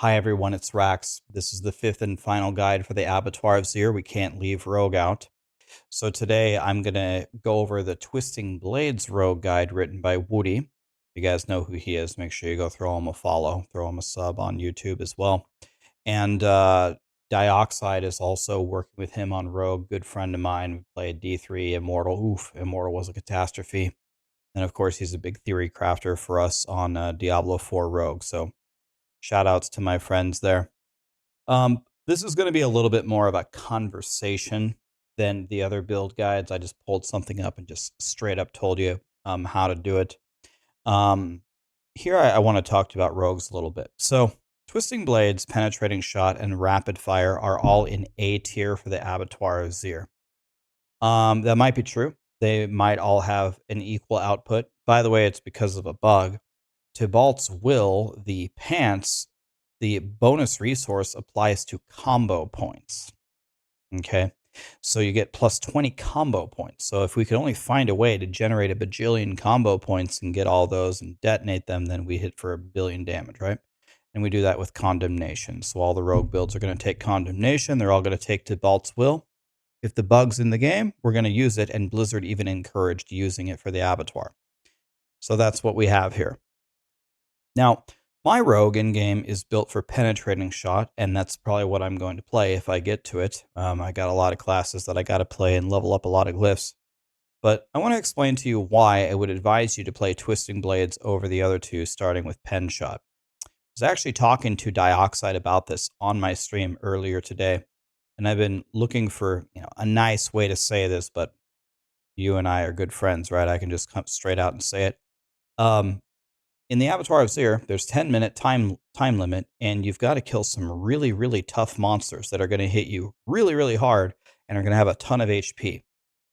Hi everyone, it's Rax. This is the fifth and final guide for the Abattoir of Zir. We can't leave Rogue out. So today I'm going to go over the Twisting Blades Rogue guide written by Woody. If you guys know who he is, make sure you go throw him a follow, throw him a sub on YouTube as well. And Dioxide is also working with him on Rogue, good friend of mine. We played D3 Immortal. Oof, Immortal was a catastrophe. And of course, he's a big theory crafter for us on Diablo 4 Rogue. So shout outs to my friends there. This is going to be a little bit more of a conversation than the other build guides. I just pulled something up and just straight up told you how to do it. Here I want to talk about rogues a little bit. So Twisting Blades, Penetrating Shot, and Rapid Fire are all in A tier for the Abattoir of Zir. That might be true. They might all have an equal output. By the way, it's because of a bug. Tybalt's Will, the pants, the bonus resource applies to combo points. Okay, so you get plus 20 combo points. So if we could only find a way to generate a bajillion combo points and get all those and detonate them, then we hit for a billion damage, right? And we do that with Condemnation. So all the rogue builds are going to take Condemnation. They're all going to take Tybalt's Will. If the bug's in the game, we're going to use it, and Blizzard even encouraged using it for the Abattoir. So that's what we have here. Now, my rogue in-game is built for Penetrating Shot, and that's probably what I'm going to play if I get to it. I got a lot of classes that I got to play and level up a lot of glyphs. But I want to explain to you why I would advise you to play Twisting Blades over the other two, starting with Pen Shot. I was actually talking to Dioxide about this on my stream earlier today, and I've been looking for a nice way to say this, but you and I are good friends, right? I can just come straight out and say it. In the Abattoir of Zir, there's 10-minute time limit, and you've got to kill some really, really tough monsters that are going to hit you really, really hard and are going to have a ton of HP.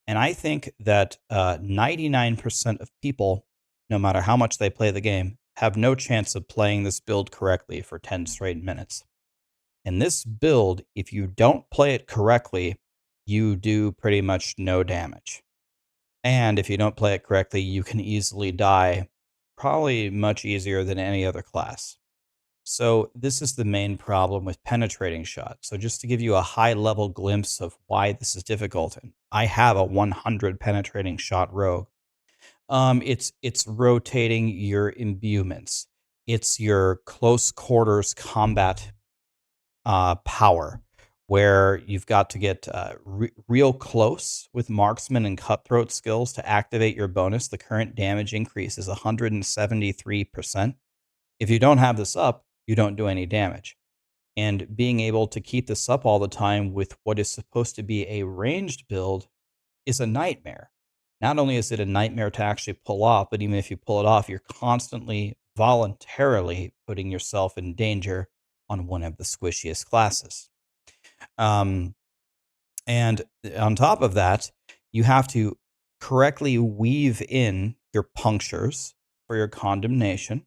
And I think that 99% of people, no matter how much they play the game, have no chance of playing this build correctly for 10 straight minutes. And this build, if you don't play it correctly, you do pretty much no damage. And if you don't play it correctly, you can easily die, probably much easier than any other class. So this is the main problem with Penetrating Shot. So just to give you a high-level glimpse of why this is difficult, and I have a 100 Penetrating Shot rogue. It's rotating your imbuements. It's your close quarters combat power, where you've got to get real close with marksman and cutthroat skills to activate your bonus. The current damage increase is 173%. If you don't have this up, you don't do any damage. And being able to keep this up all the time with what is supposed to be a ranged build is a nightmare. Not only is it a nightmare to actually pull off, but even if you pull it off, you're constantly voluntarily putting yourself in danger on one of the squishiest classes. And on top of that, you have to correctly weave in your punctures for your Condemnation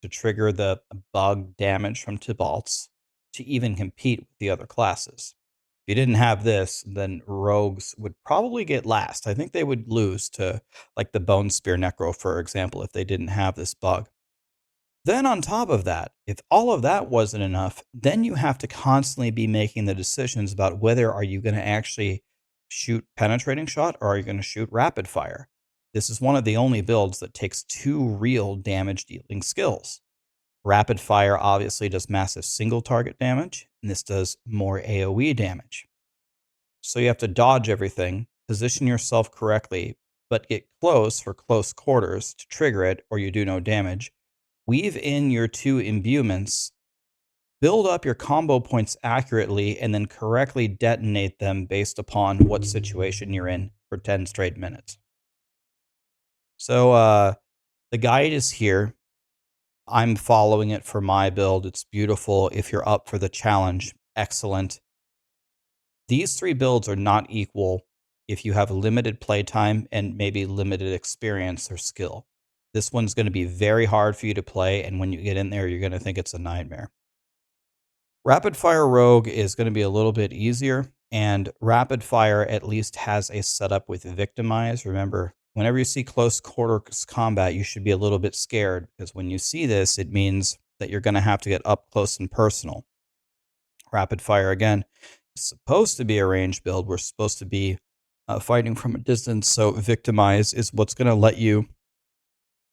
to trigger the bug damage from Tybalt's to even compete with the other classes. If you didn't have this, then rogues would probably get last. I think they would lose to like the Bone Spear Necro, for example, if they didn't have this bug. Then on top of that, if all of that wasn't enough, then you have to constantly be making the decisions about whether are you going to actually shoot Penetrating Shot or are you going to shoot Rapid Fire. This is one of the only builds that takes two real damage dealing skills. Rapid Fire obviously does massive single target damage, and this does more AoE damage. So you have to dodge everything, position yourself correctly, but get close for close quarters to trigger it or you do no damage. Weave in your two imbuements, build up your combo points accurately, and then correctly detonate them based upon what situation you're in for 10 straight minutes. So the guide is here. I'm following it for my build. It's beautiful. If you're up for the challenge, excellent. These three builds are not equal if you have limited playtime and maybe limited experience or skill. This one's going to be very hard for you to play, and when you get in there, you're going to think it's a nightmare. Rapid Fire Rogue is going to be a little bit easier, and Rapid Fire at least has a setup with Victimize. Remember, whenever you see close quarters combat, you should be a little bit scared, because when you see this, it means that you're going to have to get up close and personal. Rapid fire, again, is supposed to be a range build. We're supposed to be fighting from a distance, so victimize is what's going to let you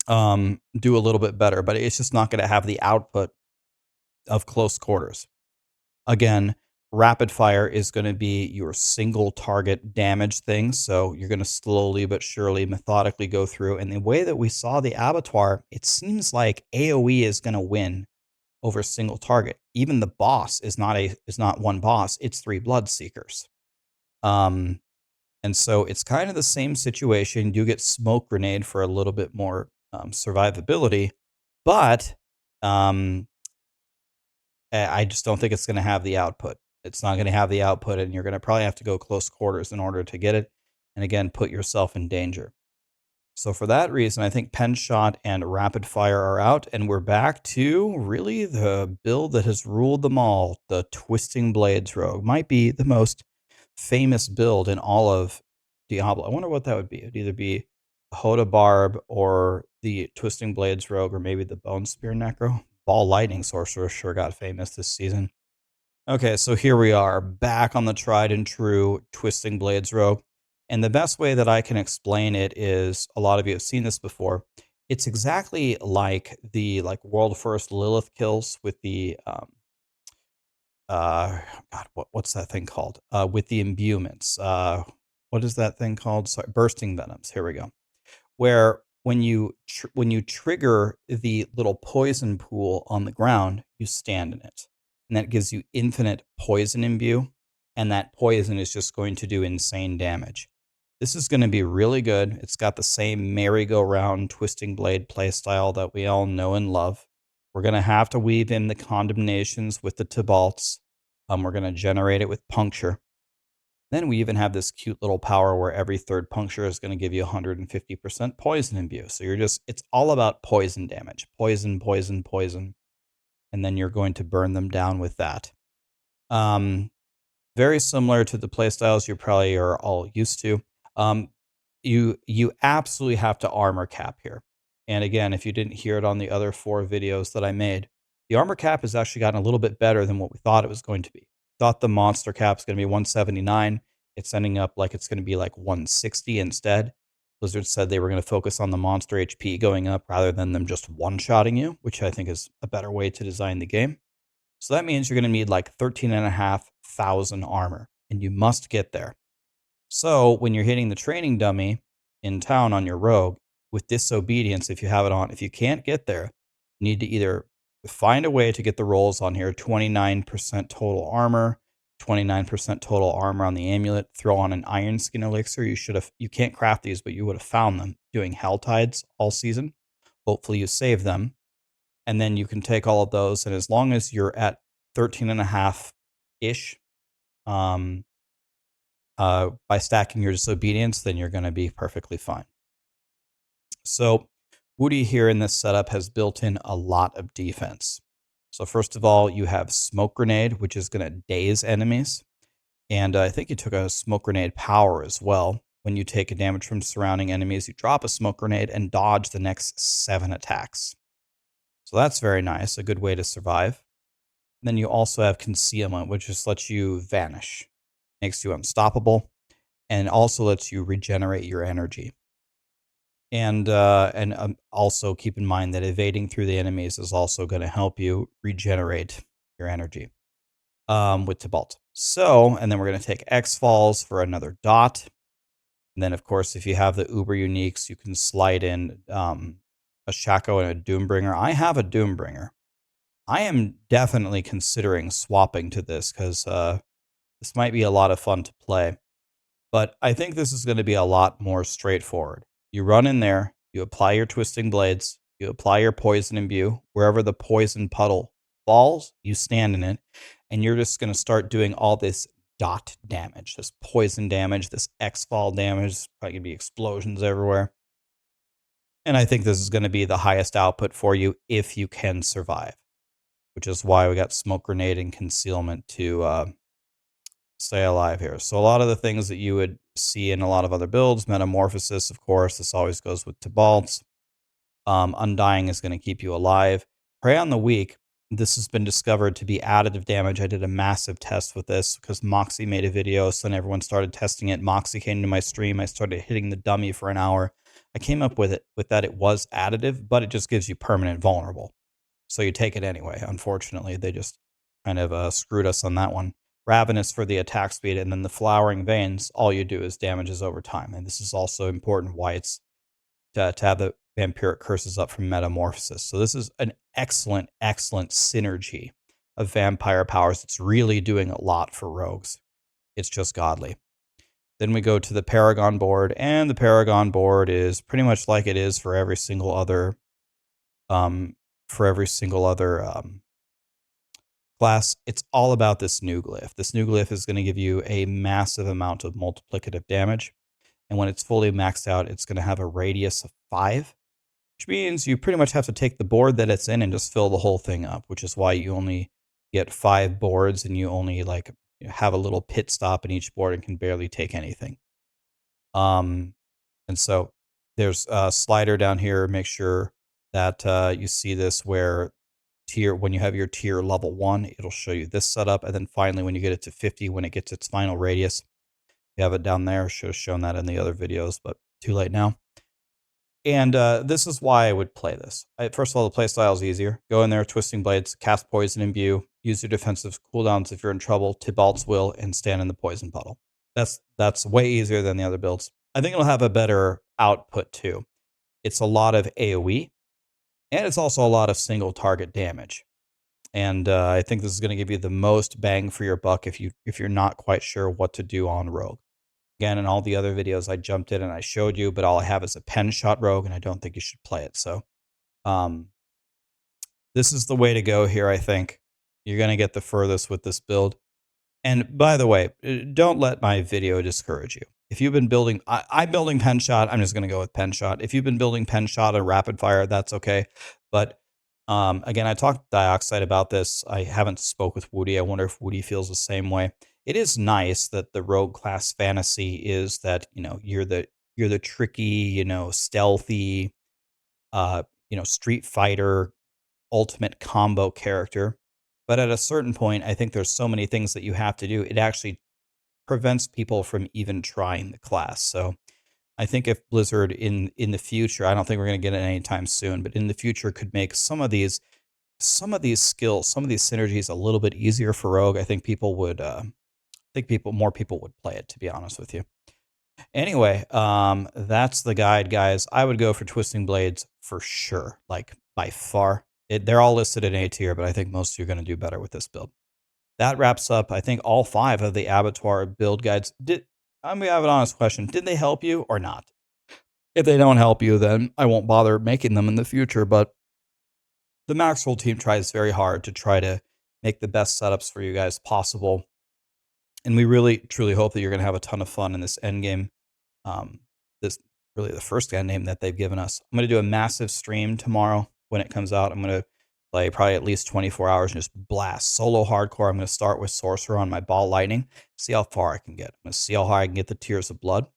do a little bit better, but it's just not going to have the output of close quarters. Again, rapid fire is going to be your single target damage thing. So you're going to slowly but surely, methodically go through. And the way that we saw the Abattoir, it seems like AoE is going to win over single target. Even the boss is not one boss; it's 3 blood seekers. And so it's kind of the same situation. You get smoke grenade for a little bit more survivability, but I just don't think it's going to have the output. It's not going to have the output, and you're going to probably have to go close quarters in order to get it. And again, put yourself in danger. So for that reason, I think pen shot and rapid fire are out, and we're back to really the build that has ruled them all. The Twisting Blades Rogue might be the most famous build in all of Diablo. I wonder what that would be. It'd either be Hoda Barb or the Twisting Blades Rogue, or maybe the Bone Spear Necro. Ball Lightning Sorcerer sure got famous this season. Okay, so here we are, back on the tried and true Twisting Blades Rogue. And the best way that I can explain it is, a lot of you have seen this before. It's exactly like the world first Lilith kills with the God, what's that thing called? With the imbuements. What is that thing called? Sorry, bursting venoms. Here we go. Where when you trigger the little poison pool on the ground, you stand in it, and that gives you infinite poison imbue, and that poison is just going to do insane damage. This is going to be really good. It's got the same merry-go-round twisting blade playstyle that we all know and love. We're going to have to weave in the condemnations with the Tibalts. We're going to generate it with puncture. Then we even have this cute little power where every third puncture is going to give you 150% poison imbue. So it's all about poison damage. Poison, poison, poison. And then you're going to burn them down with that. Very similar to the playstyles you probably are all used to. You absolutely have to armor cap here. And again, if you didn't hear it on the other 4 videos that I made, the armor cap has actually gotten a little bit better than what we thought it was going to be. Thought the monster cap is going to be 179. It's ending up like it's going to be like 160 instead. Blizzard said they were going to focus on the monster HP going up rather than them just one-shotting you, which I think is a better way to design the game. So that means you're going to need like 13,500 armor, and you must get there. So when you're hitting the training dummy in town on your rogue with disobedience, if you have it on, if you can't get there, you need to either find a way to get the rolls on here, 29% total armor, 29% total armor on the amulet, throw on an iron skin elixir. You can't craft these, but you would have found them doing hell tides all season. Hopefully you save them. And then you can take all of those, and as long as you're at 13.5-ish, by stacking your disobedience, then you're going to be perfectly fine. So Woody here in this setup has built in a lot of defense. So first of all, you have Smoke Grenade, which is going to daze enemies. And I think you took a Smoke Grenade power as well. When you take a damage from surrounding enemies, you drop a Smoke Grenade and dodge the next 7 attacks. So that's very nice, a good way to survive. And then you also have Concealment, which just lets you vanish. Makes you unstoppable, and also lets you regenerate your energy. And also keep in mind that evading through the enemies is also going to help you regenerate your energy with Tibalt. So, and then we're going to take X-Falls for another dot. And then, of course, if you have the Uber Uniques, you can slide in a Shaco and a Doombringer. I have a Doombringer. I am definitely considering swapping to this because this might be a lot of fun to play. But I think this is going to be a lot more straightforward. You run in there, you apply your Twisting Blades, you apply your Poison Imbue. Wherever the Poison Puddle falls, you stand in it, and you're just going to start doing all this dot damage, this poison damage, this X-Fall damage. Probably going to be explosions everywhere. And I think this is going to be the highest output for you if you can survive, which is why we got Smoke Grenade and Concealment to stay alive here. So a lot of the things that you would see in a lot of other builds, Metamorphosis, of course, this always goes with Tibalts. Undying is going to keep you alive. Prey on the Weak, this has been discovered to be additive damage. I did a massive test with this because Moxie made a video, so then everyone started testing it. Moxie came to my stream. I started hitting the dummy for an hour. I came up with that it was additive, but it just gives you permanent vulnerable. So you take it anyway. Unfortunately, they just kind of screwed us on that one. Ravenous for the attack speed, and then the Flowering Veins, all you do is damages over time. And this is also important why it's to have the vampiric curses up from Metamorphosis. So this is an excellent, excellent synergy of vampire powers. It's really doing a lot for rogues. It's just godly. Then we go to the Paragon board, and the Paragon board is pretty much like it is for every single other class. It's all about this new glyph. This new glyph is going to give you a massive amount of multiplicative damage. And when it's fully maxed out, it's going to have a radius of 5, which means you pretty much have to take the board that it's in and just fill the whole thing up, which is why you only get 5 boards and you only have a little pit stop in each board and can barely take anything. And so there's a slider down here. Make sure that you see this where when you have your tier level 1, it'll show you this setup. And then finally, when you get it to 50, when it gets its final radius, you have it down there. Should have shown that in the other videos, but too late now. And this is why I would play this. First of all, the playstyle is easier. Go in there, Twisting Blades, cast Poison Imbue, use your defensive cooldowns if you're in trouble, Tybalt's Will, and stand in the Poison Puddle. That's way easier than the other builds. I think it'll have a better output too. It's a lot of AoE, and it's also a lot of single target damage. And I think this is going to give you the most bang for your buck if you're not quite sure what to do on Rogue. Again, in all the other videos, I jumped in and I showed you, but all I have is a pen shot Rogue, and I don't think you should play it. So this is the way to go here, I think. You're going to get the furthest with this build. And by the way, don't let my video discourage you. If you've been building, I'm building pen shot. I'm just going to go with pen shot. If you've been building pen shot and rapid fire, that's okay. But again, I talked to Dioxide about this. I haven't spoke with Woody. I wonder if Woody feels the same way. It is nice that the rogue class fantasy is that, you're the tricky, stealthy, Street Fighter ultimate combo character. But at a certain point, I think there's so many things that you have to do. It actually prevents people from even trying the class. So I think if Blizzard in the future, I don't think we're going to get it anytime soon, but in the future could make some of these skills, some of these synergies a little bit easier for Rogue, I think more people would play it, to be honest with you. Anyway, that's the guide, guys. I would go for Twisting Blades for sure, like by far. They're all listed in A tier, but I think most of you are going to do better with this build. That wraps up, I think, all 5 of the Abattoir build guides. I'm going to have an honest question. Did they help you or not? If they don't help you, then I won't bother making them in the future. But the Maxroll team tries very hard to try to make the best setups for you guys possible. And we really, truly hope that you're going to have a ton of fun in this Endgame. This really the first Endgame that they've given us. I'm going to do a massive stream tomorrow when it comes out. I'm going to play probably at least 24 hours and just blast solo hardcore. I'm going to start with Sorcerer on my Ball Lightning, see how far I can get. I'm going to see how high I can get the Tears of Blood.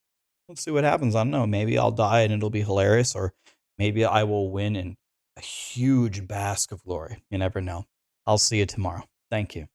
Let's see what happens. I don't know. Maybe I'll die and it'll be hilarious, or maybe I will win in a huge bask of glory. You never know. I'll see you tomorrow. Thank you.